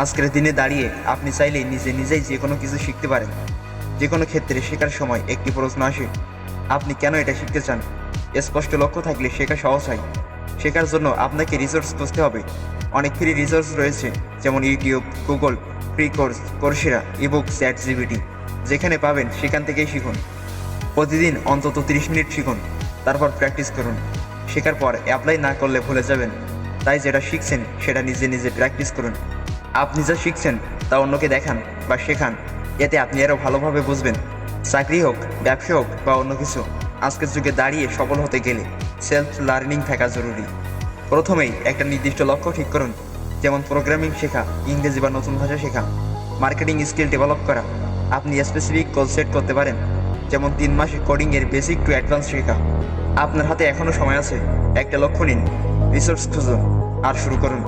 আজকের দিনে দাঁড়িয়ে আপনি চাইলেই নিজেই যে কোনো কিছু শিখতে পারেন। যে কোনো ক্ষেত্রে শেখার সময় একটি প্রশ্ন আসে, আপনি কেন এটা শিখতে চান? স্পষ্ট লক্ষ্য থাকলে শেখা সহজ হয়। শেখার জন্য আপনাকে রিসোর্স খুঁজতে হবে। অনেক ফ্রি রিসোর্স রয়েছে, যেমন YouTube, Google, free course, Coursera, ebook, ChatGPT. যেখানে পাবেন সেখান থেকেই শিখুন। প্রতিদিন অন্তত 30 মিনিট শিখুন, তারপর প্র্যাকটিস করুন। শেখার পর অ্যাপ্লাই না করলে ভুলে যাবেন। তাই যেটা শিখছেন সেটা নিজে প্র্যাকটিস করুন। আপনি যা শিখছেন তা অন্যকে দেখান বা শেখান, এতে আপনি আরও ভালোভাবে বুঝবেন। চাকরি হোক, ব্যবসা হোক বা অন্য কিছু, আজকের যুগে দাঁড়িয়ে সফল হতে গেলে সেলফ লার্নিং থাকা জরুরি। প্রথমেই একটা নির্দিষ্ট লক্ষ্য ঠিক করুন, যেমন প্রোগ্রামিং শেখা, ইংরেজি বা নতুন ভাষা শেখা, মার্কেটিং স্কিল ডেভেলপ করা। আপনি স্পেসিফিক গোল সেট করতে পারেন, যেমন 3 মাসে কোডিংয়ের বেসিক টু অ্যাডভান্স শেখা। আপনার হাতে এখনও সময় আছে। একটা লক্ষ্য নিন, রিসোর্স খুঁজুন আর শুরু করুন।